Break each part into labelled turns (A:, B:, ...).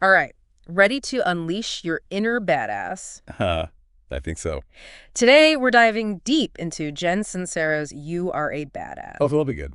A: All right. Ready to unleash your inner badass?
B: I think so.
A: Today, we're diving deep into Jen Sincero's You Are a Badass.
B: Oh, that'll be good.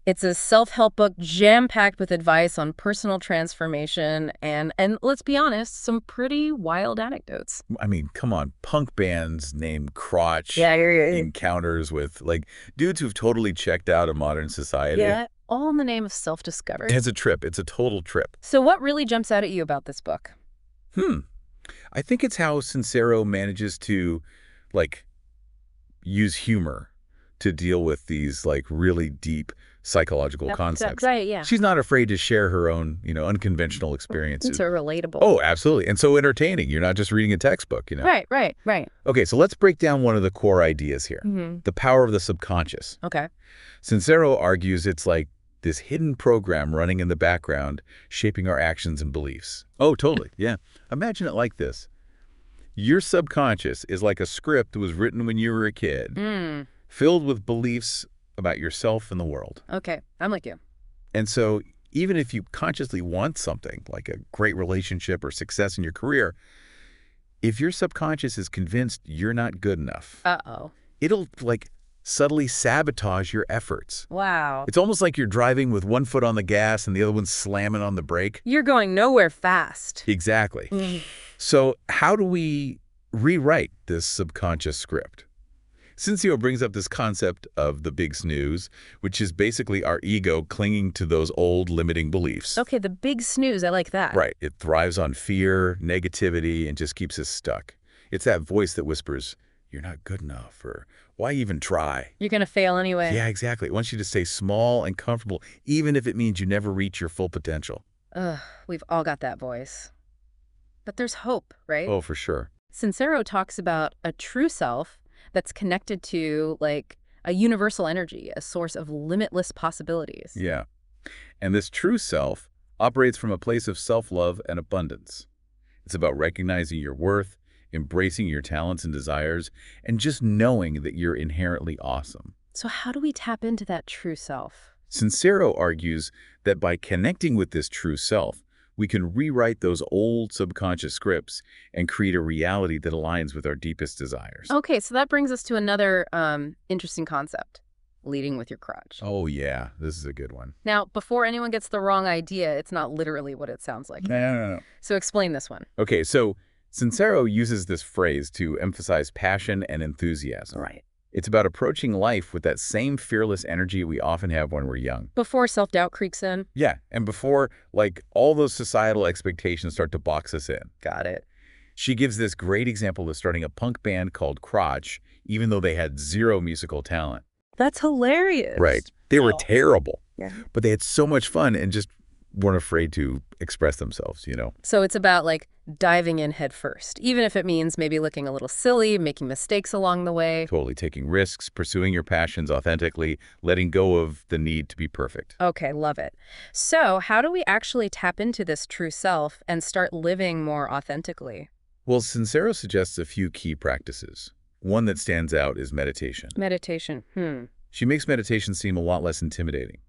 A: It's a self-help book jam-packed with advice on personal transformation and let's be honest, some pretty wild anecdotes.
B: I mean, come on. Punk bands named Crotch,
A: Yeah,
B: encounters with, like, dudes who've totally checked out of modern society.
A: yeah, all in the name of self-discovery.
B: It's a trip. It's a total trip.
A: So what really jumps out at you about this book?
B: I think it's how Sincero manages to, like, use humor to deal with these, like, really deep psychological concepts.
A: Right, yeah.
B: She's not afraid to share her own, unconventional experiences.
A: It's relatable.
B: Oh, absolutely. And so entertaining. You're not just reading a textbook,
A: Right.
B: Okay, so let's break down one of the core ideas here. The power of the subconscious.
A: Okay.
B: Sincero argues it's like this hidden program running in the background, shaping our actions and beliefs. Oh, totally. Yeah. Imagine it like this. Your subconscious is like a script that was written when you were a kid, filled with beliefs about yourself and the world.
A: Okay, I'm like you.
B: And so even if you consciously want something, like a great relationship or success in your career, if your subconscious is convinced you're not good enough, it'll, like, subtly sabotage your efforts.
A: Wow.
B: It's almost like you're driving with one foot on the gas and the other one slamming on the brake.
A: You're going nowhere fast.
B: Exactly. So how do we rewrite this subconscious script? Sincero brings up this concept of the big snooze, which is basically our ego clinging to those old limiting beliefs.
A: Okay, the big snooze, I like that.
B: Right. It thrives on fear, negativity, and just keeps us stuck. It's that voice that whispers, "You're not good enough," or "Why even try?"
A: You're going to fail anyway.
B: Yeah, exactly. It wants you to stay small and comfortable, even if it means you never reach your full potential.
A: Ugh, we've all got that voice. But there's hope, right?
B: Oh, for sure.
A: Sincero talks about a true self that's connected to, like, a universal energy, a source of limitless possibilities.
B: Yeah. And this true self operates from a place of self-love and abundance. It's about recognizing your worth, embracing your talents and desires, and just knowing that you're inherently awesome.
A: So how do we tap into that true self?
B: Sincero argues that by connecting with this true self, we can rewrite those old subconscious scripts and create a reality that aligns with our deepest desires.
A: Okay, so that brings us to another interesting concept, leading with your crotch.
B: Oh, yeah. This is a good one.
A: Now, before anyone gets the wrong idea, it's not literally what it sounds like.
B: No.
A: So explain this one.
B: Okay, so Sincero uses this phrase to emphasize passion and enthusiasm.
A: Right.
B: It's about approaching life with that same fearless energy we often have when we're young.
A: Before self-doubt creeps in?
B: Yeah, and before, like, all those societal expectations start to box us in.
A: Got it.
B: She gives this great example of starting a punk band called Crotch, even though they had zero musical talent.
A: That's hilarious.
B: Right. They were terrible.
A: Yeah.
B: But they had so much fun and just weren't afraid to express themselves,
A: So it's about, like, diving in head first, even if it means maybe looking a little silly, making mistakes along the way.
B: Totally taking risks, pursuing your passions authentically, letting go of the need to be perfect.
A: Okay, love it. So how do we actually tap into this true self and start living more authentically?
B: Well, Sincero suggests a few key practices. One that stands out is meditation.
A: Meditation.
B: She makes meditation seem a lot less intimidating.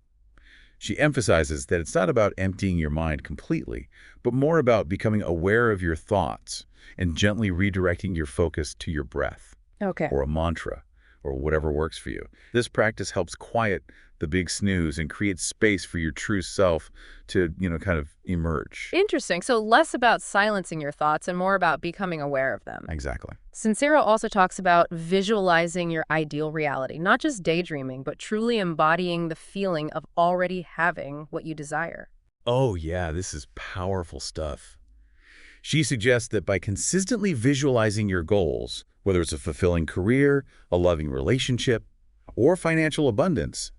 B: She emphasizes that it's not about emptying your mind completely, but more about becoming aware of your thoughts and gently redirecting your focus to your breath,
A: Okay.
B: or a mantra, or whatever works for you. This practice helps quiet the big snooze and create space for your true self to, kind of emerge.
A: Interesting. So less about silencing your thoughts and more about becoming aware of them.
B: Exactly.
A: Sincero also talks about visualizing your ideal reality, not just daydreaming, but truly embodying the feeling of already having what you desire.
B: Oh, yeah, this is powerful stuff. She suggests that by consistently visualizing your goals, whether it's a fulfilling career, a loving relationship, or financial abundance,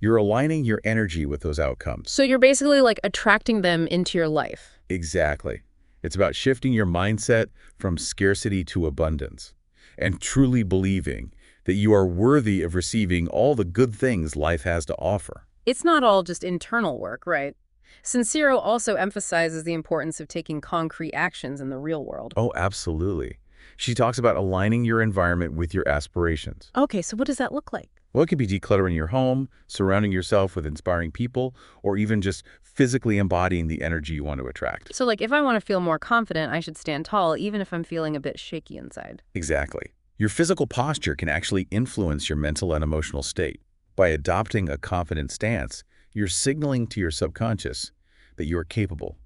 B: you're aligning your energy with those outcomes.
A: So you're basically, like, attracting them into your life.
B: Exactly. It's about shifting your mindset from scarcity to abundance and truly believing that you are worthy of receiving all the good things life has to offer.
A: It's not all just internal work, right? Sincero also emphasizes the importance of taking concrete actions in the real world.
B: Oh, absolutely. She talks about aligning your environment with your aspirations.
A: Okay, so what does that look like?
B: Well, it could be decluttering your home, surrounding yourself with inspiring people, or even just physically embodying the energy you want to attract.
A: So, like, if I want to feel more confident, I should stand tall, even if I'm feeling a bit shaky inside.
B: Exactly. Your physical posture can actually influence your mental and emotional state. By adopting a confident stance, you're signaling to your subconscious that you are capable,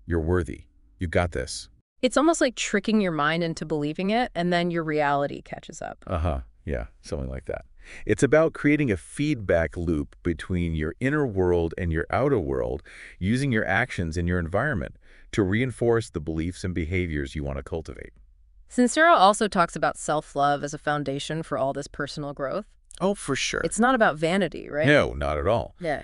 B: you're worthy, you got this.
A: It's almost like tricking your mind into believing it, and then your reality catches up.
B: Yeah, something like that. It's about creating a feedback loop between your inner world and your outer world, using your actions in your environment to reinforce the beliefs and behaviors you want to cultivate.
A: Sincero also talks about self-love as a foundation for all this personal growth.
B: Oh, for sure.
A: It's not about vanity, right?
B: No, not at all.
A: Yeah.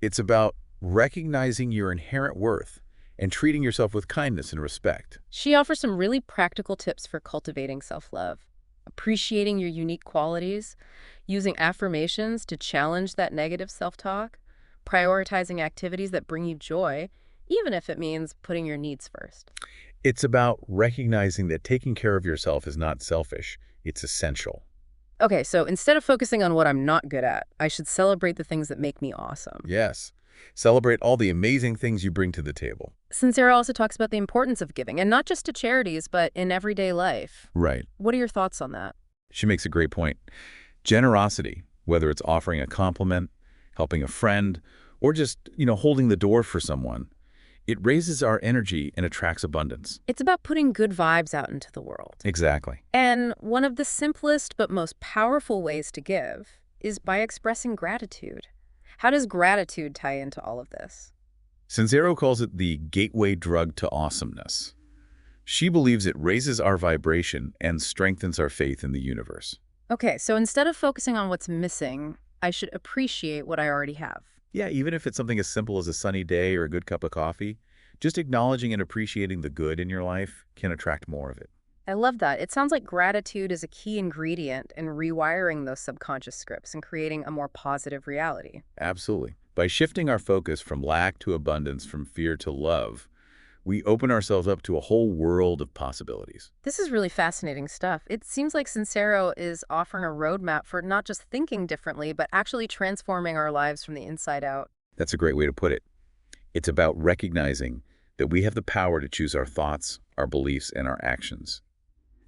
B: It's about recognizing your inherent worth and treating yourself with kindness and respect.
A: She offers some really practical tips for cultivating self-love. Appreciating your unique qualities, using affirmations to challenge that negative self-talk, prioritizing activities that bring you joy, even if it means putting your needs first.
B: It's about recognizing that taking care of yourself is not selfish, it's essential.
A: Okay, so instead of focusing on what I'm not good at, I should celebrate the things that make me awesome.
B: Yes. Celebrate all the amazing things you bring to the table.
A: Sincero also talks about the importance of giving, and not just to charities, but in everyday life.
B: Right.
A: What are your thoughts on that?
B: She makes a great point. Generosity, whether it's offering a compliment, helping a friend, or just, holding the door for someone, it raises our energy and attracts abundance.
A: It's about putting good vibes out into the world.
B: Exactly.
A: And one of the simplest but most powerful ways to give is by expressing gratitude. How does gratitude tie into all of this?
B: Sincero calls it the gateway drug to awesomeness. She believes it raises our vibration and strengthens our faith in the universe.
A: Okay, so instead of focusing on what's missing, I should appreciate what I already have.
B: Yeah, even if it's something as simple as a sunny day or a good cup of coffee, just acknowledging and appreciating the good in your life can attract more of it.
A: I love that. It sounds like gratitude is a key ingredient in rewiring those subconscious scripts and creating a more positive reality.
B: Absolutely. By shifting our focus from lack to abundance, from fear to love, we open ourselves up to a whole world of possibilities.
A: This is really fascinating stuff. It seems like Sincero is offering a roadmap for not just thinking differently, but actually transforming our lives from the inside out.
B: That's a great way to put it. It's about recognizing that we have the power to choose our thoughts, our beliefs, and our actions.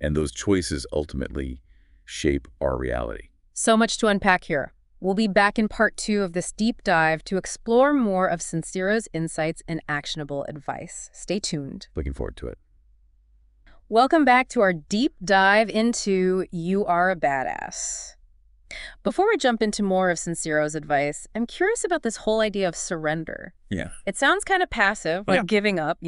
B: And those choices ultimately shape our reality.
A: So much to unpack here. We'll be back in part 2 of this deep dive to explore more of Sincero's insights and actionable advice. Stay tuned.
B: Looking forward to it.
A: Welcome back to our deep dive into You Are a Badass. Before we jump into more of Sincero's advice, I'm curious about this whole idea of surrender.
B: Yeah.
A: It sounds kind of passive, like giving up,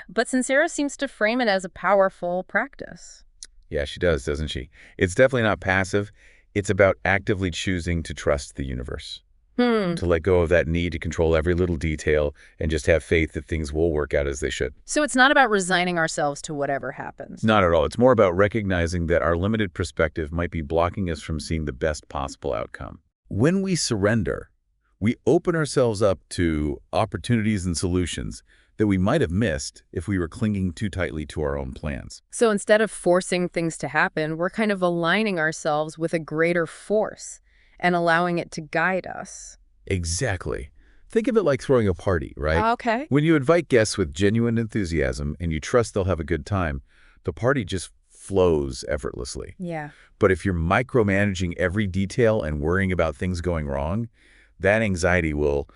A: but Sincero seems to frame it as a powerful practice.
B: Yeah, she does, doesn't she? It's definitely not passive. It's about actively choosing to trust the universe, to let go of that need to control every little detail and just have faith that things will work out as they should.
A: So it's not about resigning ourselves to whatever happens.
B: Not at all. It's more about recognizing that our limited perspective might be blocking us from seeing the best possible outcome. When we surrender, we open ourselves up to opportunities and solutions that we might have missed if we were clinging too tightly to our own plans.
A: So instead of forcing things to happen, we're kind of aligning ourselves with a greater force and allowing it to guide us.
B: Exactly. Think of it like throwing a party, right?
A: Okay.
B: When you invite guests with genuine enthusiasm and you trust they'll have a good time, the party just flows effortlessly.
A: Yeah.
B: But if you're micromanaging every detail and worrying about things going wrong, that anxiety will,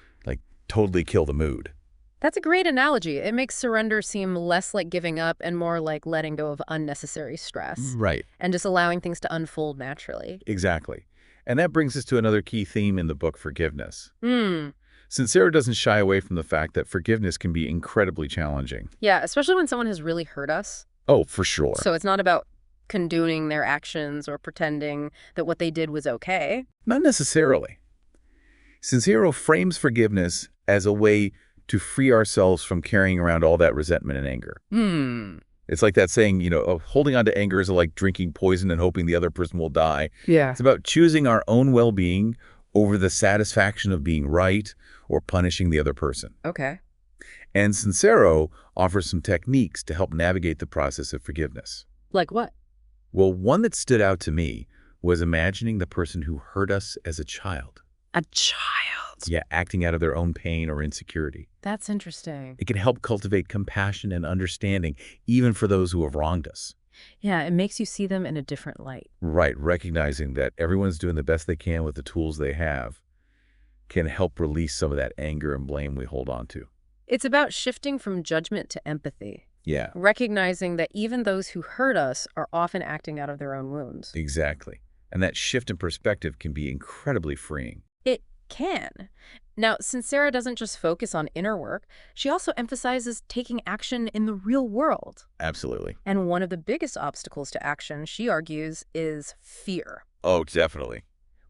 B: totally kill the mood.
A: That's a great analogy. It makes surrender seem less like giving up and more like letting go of unnecessary stress.
B: Right.
A: And just allowing things to unfold naturally.
B: Exactly. And that brings us to another key theme in the book, forgiveness. Sincero doesn't shy away from the fact that forgiveness can be incredibly challenging.
A: Yeah, especially when someone has really hurt us.
B: Oh, for sure.
A: So it's not about condoning their actions or pretending that what they did was okay.
B: Not necessarily. Sincero frames forgiveness as a way to free ourselves from carrying around all that resentment and anger. It's like that saying, holding on to anger is like drinking poison and hoping the other person will die.
A: Yeah.
B: It's about choosing our own well-being over the satisfaction of being right or punishing the other person.
A: Okay.
B: And Sincero offers some techniques to help navigate the process of forgiveness.
A: Like what?
B: Well, one that stood out to me was imagining the person who hurt us as a child.
A: A child.
B: Yeah, acting out of their own pain or insecurity.
A: That's interesting.
B: It can help cultivate compassion and understanding, even for those who have wronged us.
A: Yeah, it makes you see them in a different light.
B: Right, recognizing that everyone's doing the best they can with the tools they have can help release some of that anger and blame we hold on to.
A: It's about shifting from judgment to empathy,
B: Yeah,
A: recognizing that even those who hurt us are often acting out of their own wounds.
B: exactly. And that shift in perspective can be incredibly freeing.
A: It can. Now, since Sarah doesn't just focus on inner work, she also emphasizes taking action in the real world.
B: Absolutely.
A: And one of the biggest obstacles to action, she argues, is fear.
B: Oh, definitely.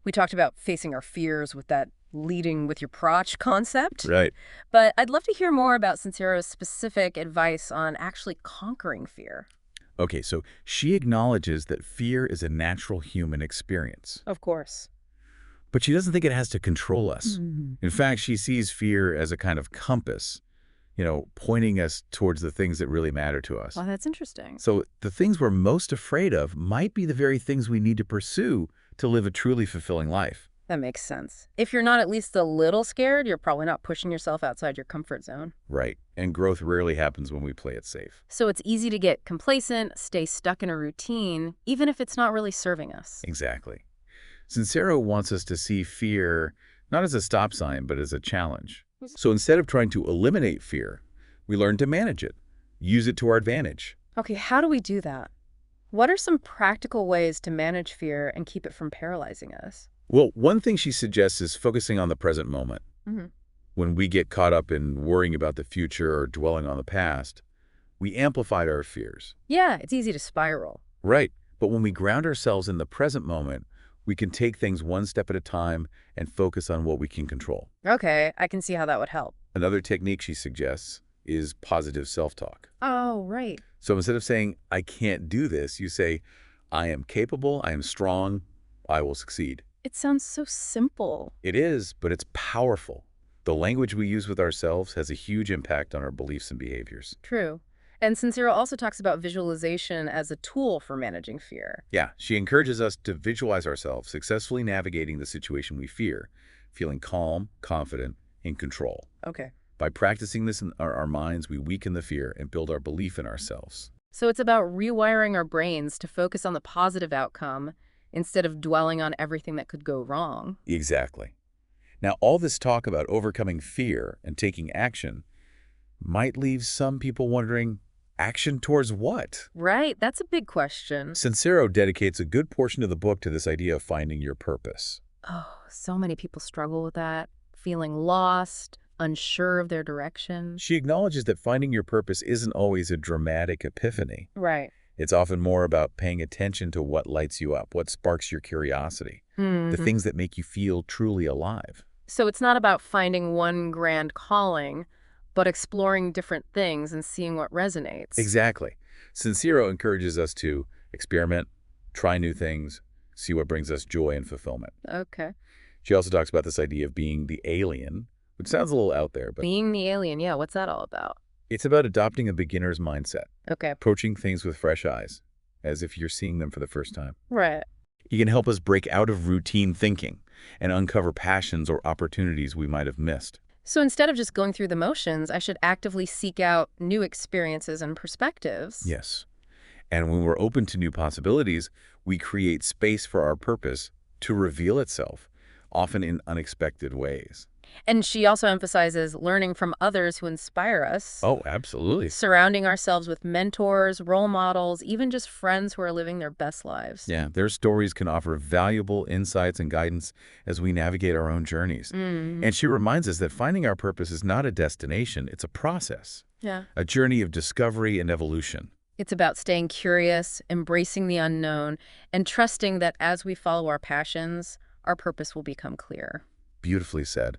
A: We talked about facing our fears with that leading with your crotch concept.
B: Right.
A: But I'd love to hear more about Sincero's specific advice on actually conquering fear.
B: Okay, so she acknowledges that fear is a natural human experience,
A: Of course.
B: but she doesn't think it has to control us.
A: Mhm.
B: In fact, she sees fear as a kind of compass, pointing us towards the things that really matter to us.
A: Well, that's interesting.
B: So the things we're most afraid of might be the very things we need to pursue to live a truly fulfilling life.
A: That makes sense. If you're not at least a little scared, you're probably not pushing yourself outside your comfort zone.
B: Right. And growth rarely happens when we play it safe.
A: So it's easy to get complacent, stay stuck in a routine, even if it's not really serving us.
B: Exactly. Sincero wants us to see fear not as a stop sign, but as a challenge. So instead of trying to eliminate fear, we learn to manage it, use it to our advantage.
A: Okay, how do we do that? What are some practical ways to manage fear and keep it from paralyzing us?
B: Well, one thing she suggests is focusing on the present moment.
A: Hmm.
B: When we get caught up in worrying about the future or dwelling on the past, we amplify our fears.
A: Yeah, it's easy to spiral.
B: Right. But when we ground ourselves in the present moment, we can take things one step at a time and focus on what we can control.
A: Okay, I can see how that would help.
B: Another technique she suggests is positive self-talk.
A: Oh, right.
B: So instead of saying, I can't do this, you say, I am capable, I am strong, I will succeed.
A: It sounds so simple.
B: It is, but it's powerful. The language we use with ourselves has a huge impact on our beliefs and behaviors.
A: True. And Sincero also talks about visualization as a tool for managing fear.
B: Yeah, she encourages us to visualize ourselves successfully navigating the situation we fear, feeling calm, confident, in control.
A: Okay.
B: By practicing this in our minds, we weaken the fear and build our belief in ourselves.
A: So it's about rewiring our brains to focus on the positive outcome instead of dwelling on everything that could go wrong.
B: Exactly. Now, all this talk about overcoming fear and taking action might leave some people wondering, action towards what?
A: Right, that's a big question.
B: Sincero dedicates a good portion of the book to this idea of finding your purpose.
A: Oh, so many people struggle with that, feeling lost, unsure of their direction.
B: She acknowledges that finding your purpose isn't always a dramatic epiphany.
A: Right.
B: It's often more about paying attention to what lights you up, what sparks your curiosity, the things that make you feel truly alive.
A: So it's not about finding one grand calling, but exploring different things and seeing what resonates.
B: Exactly. Sincero encourages us to experiment, try new things, see what brings us joy and fulfillment.
A: Okay.
B: She also talks about this idea of being the alien, which sounds a little out there, but
A: Being the alien, yeah, what's that all about?
B: it's about adopting a beginner's mindset,
A: Okay.
B: approaching things with fresh eyes, as if you're seeing them for the first time.
A: Right.
B: He can help us break out of routine thinking and uncover passions or opportunities we might have missed.
A: So instead of just going through the motions, I should actively seek out new experiences and perspectives.
B: Yes. And when we're open to new possibilities, we create space for our purpose to reveal itself, often in unexpected ways.
A: And she also emphasizes learning from others who inspire us,
B: Oh, absolutely.
A: surrounding ourselves with mentors, role models, even just friends who are living their best lives.
B: Yeah, their stories can offer valuable insights and guidance as we navigate our own journeys. And she reminds us that finding our purpose is not a destination, it's a process,
A: Yeah.
B: a journey of discovery and evolution.
A: It's about staying curious, embracing the unknown, and trusting that as we follow our passions, our purpose will become clear.
B: Beautifully said.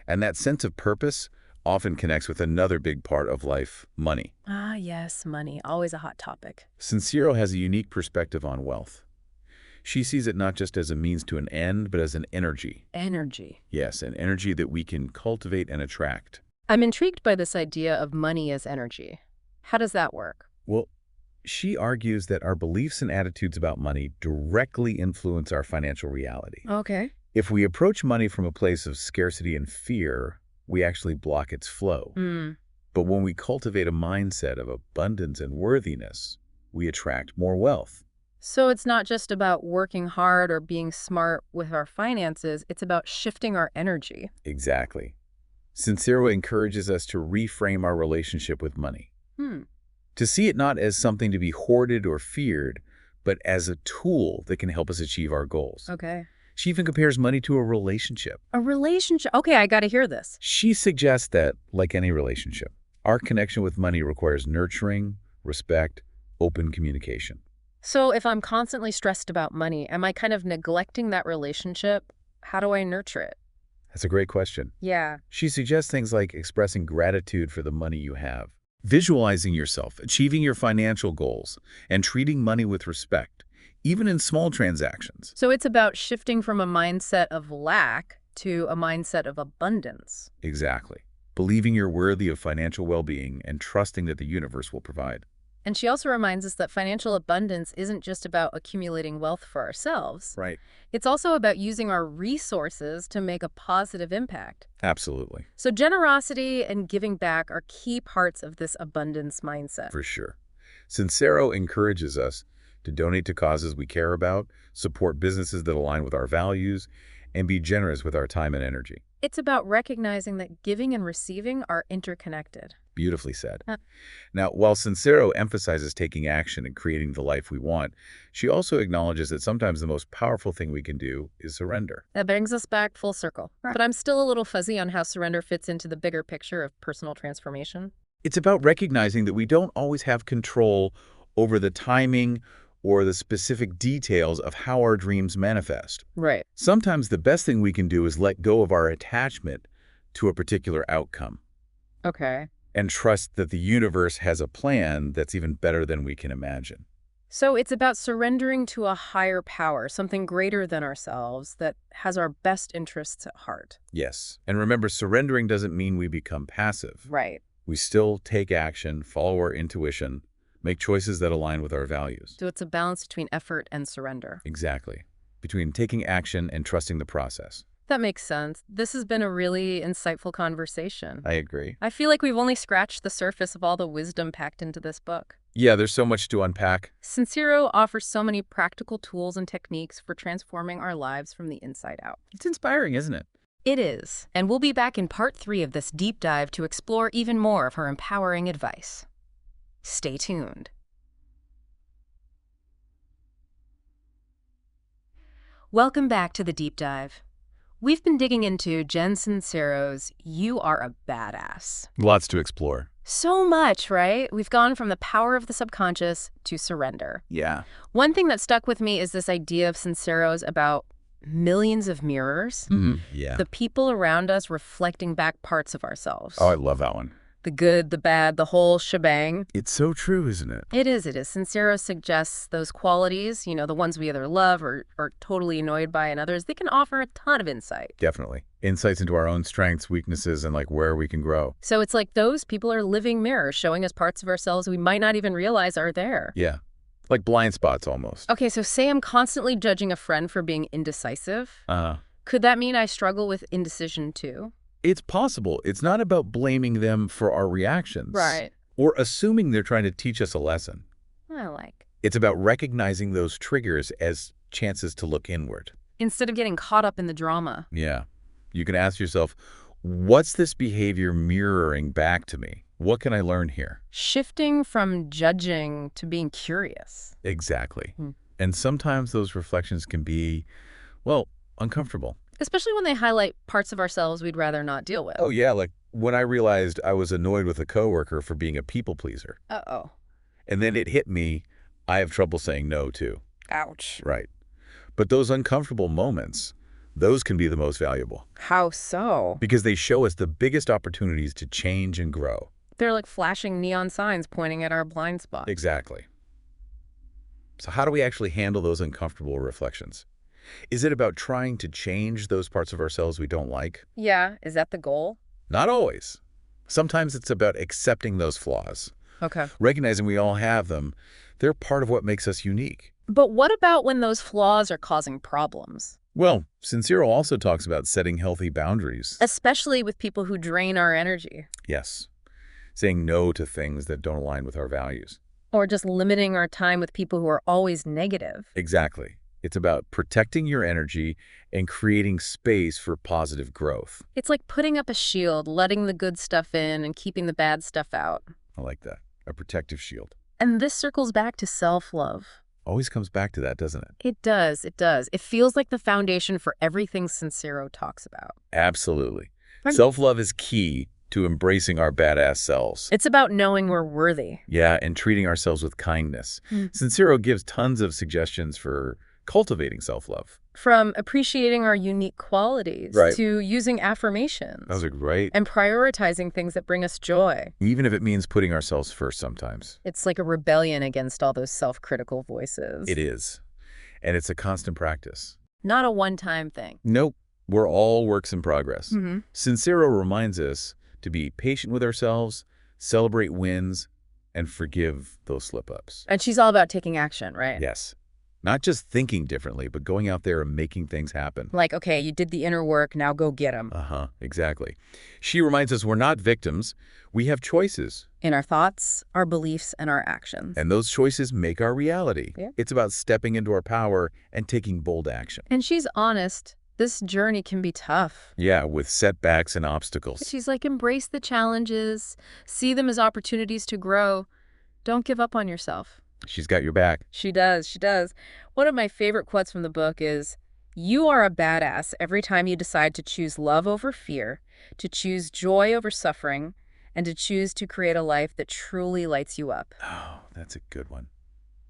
B: And that sense of purpose often connects with another big part of life, money.
A: Ah, yes, money, always a hot topic.
B: Sincero has a unique perspective on wealth. She sees it not just as a means to an end, but as an energy.
A: Energy.
B: Yes, an energy that we can cultivate and attract.
A: I'm intrigued by this idea of money as energy. How does that work?
B: Well, she argues that our beliefs and attitudes about money directly influence our financial reality.
A: Okay.
B: If we approach money from a place of scarcity and fear, we actually block its flow.
A: Mm.
B: But when we cultivate a mindset of abundance and worthiness, we attract more wealth.
A: So it's not just about working hard or being smart with our finances, it's about shifting our energy.
B: Exactly. Sincero encourages us to reframe our relationship with money,
A: Hmm.
B: to see it not as something to be hoarded or feared, but as a tool that can help us achieve our goals.
A: Okay.
B: She even compares money to a relationship.
A: A relationship. Okay, I got to hear this.
B: She suggests that, like any relationship, our connection with money requires nurturing, respect, open communication.
A: So if I'm constantly stressed about money, am I kind of neglecting that relationship? How do I nurture it?
B: That's a great question.
A: Yeah.
B: She suggests things like expressing gratitude for the money you have, visualizing yourself, achieving your financial goals, and treating money with respect, even in small transactions.
A: So it's about shifting from a mindset of lack to a mindset of abundance.
B: Exactly. Believing you're worthy of financial well-being and trusting that the universe will provide.
A: And she also reminds us that financial abundance isn't just about accumulating wealth for ourselves.
B: Right.
A: It's also about using our resources to make a positive impact.
B: Absolutely.
A: So generosity and giving back are key parts of this abundance mindset.
B: For sure. Sincero encourages us to donate to causes we care about, support businesses that align with our values, and be generous with our time and energy.
A: It's about recognizing that giving and receiving are interconnected.
B: Beautifully said.
A: Uh.
B: Now, while Sincero emphasizes taking action and creating the life we want, she also acknowledges that sometimes the most powerful thing we can do is surrender.
A: That brings us back full circle.
B: Right.
A: But I'm still a little fuzzy on how surrender fits into the bigger picture of personal transformation.
B: It's about recognizing that we don't always have control over the timing or the specific details of how our dreams manifest.
A: Right.
B: Sometimes the best thing we can do is let go of our attachment to a particular outcome
A: Okay.
B: and trust that the universe has a plan that's even better than we can imagine.
A: So it's about surrendering to a higher power, something greater than ourselves that has our best interests at heart.
B: Yes. And remember, surrendering doesn't mean we become passive.
A: Right.
B: We still take action, follow our intuition, make choices that align with our values.
A: So it's a balance between effort and surrender.
B: Exactly. Between taking action and trusting the process.
A: That makes sense. This has been a really insightful conversation.
B: I agree.
A: I feel like we've only scratched the surface of all the wisdom packed into this book.
B: Yeah, there's so much to unpack.
A: Sincero offers so many practical tools and techniques for transforming our lives from the inside out.
B: It's inspiring, isn't it?
A: It is. And we'll be back in part 3 of this deep dive to explore even more of her empowering advice. Stay tuned. Welcome back to the deep dive. We've been digging into Jen Sincero's You Are a Badass.
B: Lots to explore.
A: So much, right? We've gone from the power of the subconscious to surrender.
B: Yeah.
A: One thing that stuck with me is this idea of Sincero's about millions of mirrors.
B: Yeah.
A: The people around us reflecting back parts of ourselves.
B: Oh, I love that one.
A: The good, the bad, the whole shebang.
B: It's so true, isn't it?
A: It is. Sincero suggests those qualities, the ones we either love or are totally annoyed by in others, they can offer a ton of insight.
B: Definitely. Insights into our own strengths, weaknesses, and where we can grow.
A: So it's like those people are living mirrors showing us parts of ourselves we might not even realize are there.
B: Yeah. Like blind spots almost.
A: Okay, so say I'm constantly judging a friend for being indecisive. Could that mean I struggle with indecision too?
B: It's possible. It's not about blaming them for our reactions.
A: Right.
B: Or assuming they're trying to teach us a lesson. It's about recognizing those triggers as chances to look inward.
A: Instead of getting caught up in the drama.
B: Yeah. You can ask yourself, what's this behavior mirroring back to me? What can I learn here?
A: Shifting from judging to being curious.
B: Exactly. And sometimes those reflections can be, well, uncomfortable.
A: Especially when they highlight parts of ourselves we'd rather not deal with.
B: Oh, yeah, like when I realized I was annoyed with a coworker for being a people pleaser.
A: Uh-oh.
B: And then it hit me, I have trouble saying no, too.
A: Ouch.
B: Right. But those uncomfortable moments, those can be the most valuable.
A: How so?
B: Because they show us the biggest opportunities to change and grow.
A: They're like flashing neon signs pointing at our blind spot.
B: Exactly. So how do we actually handle those uncomfortable reflections? Is it about trying to change those parts of ourselves we don't like?
A: Yeah, is that the goal?
B: Not always. Sometimes it's about accepting those flaws.
A: Okay.
B: Recognizing we all have them. They're part of what makes us unique.
A: But what about when those flaws are causing problems?
B: Well, Sincero also talks about setting healthy boundaries.
A: Especially with people who drain our energy.
B: Yes, saying no to things that don't align with our values.
A: Or just limiting our time with people who are always negative.
B: Exactly. It's about protecting your energy and creating space for positive growth.
A: It's like putting up a shield, letting the good stuff in and keeping the bad stuff out.
B: I like that. A protective shield.
A: And this circles back to self-love.
B: Always comes back to that, doesn't it?
A: It does, it does. It feels like the foundation for everything Sincero talks about.
B: Absolutely.
A: Right.
B: Self-love is key to embracing our badass selves.
A: It's about knowing we're worthy.
B: Yeah, and treating ourselves with kindness.
A: Mm.
B: Sincero gives tons of suggestions for cultivating self-love.
A: From appreciating our unique qualities
B: Right.
A: to using affirmations.
B: Those are great.
A: And prioritizing things that bring us joy.
B: Even if it means putting ourselves first sometimes.
A: It's like a rebellion against all those self-critical voices.
B: It is. And it's a constant practice.
A: Not a one-time thing.
B: Nope. We're all works in progress.
A: Mm-hmm.
B: Sincero reminds us to be patient with ourselves, celebrate wins, and forgive those slip-ups.
A: And she's all about taking action, right?
B: Yes. Not just thinking differently, but going out there and making things happen.
A: Like, okay, you did the inner work, now go get them.
B: Exactly. She reminds us we're not victims. We have choices.
A: In our thoughts, our beliefs, and our actions.
B: And those choices make our reality.
A: Yeah.
B: It's about stepping into our power and taking bold action.
A: And she's honest. This journey can be tough.
B: Yeah, with setbacks and obstacles.
A: She's like, embrace the challenges, see them as opportunities to grow. Don't give up on yourself.
B: She's got your back.
A: She does, she does. One of my favorite quotes from the book is, "You are a badass every time you decide to choose love over fear, to choose joy over suffering, and to choose to create a life that truly lights you up."
B: Oh, that's a good one.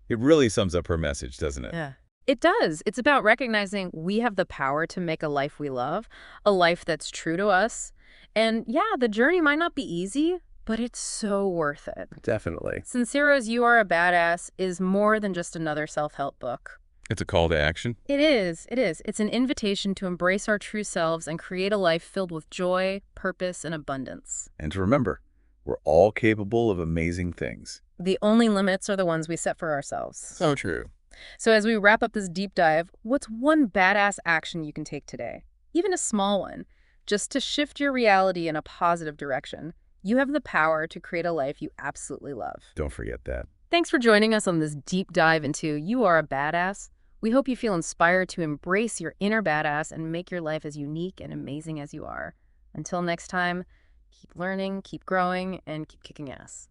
B: It really sums up her message, doesn't it?
A: Yeah. It does. It's about recognizing we have the power to make a life we love, a life that's true to us. And yeah, the journey might not be easy, but it's so worth it.
B: Definitely.
A: Sincero's You Are a Badass is more than just another self-help book.
B: It's a call to action.
A: It is. It is. It's an invitation to embrace our true selves and create a life filled with joy, purpose, and abundance.
B: And to remember, we're all capable of amazing things.
A: The only limits are the ones we set for ourselves.
B: So true.
A: So as we wrap up this deep dive, what's one badass action you can take today? Even a small one, just to shift your reality in a positive direction. You have the power to create a life you absolutely love.
B: Don't forget that.
A: Thanks for joining us on this deep dive into You Are a Badass. We hope you feel inspired to embrace your inner badass and make your life as unique and amazing as you are. Until next time, keep learning, keep growing, and keep kicking ass.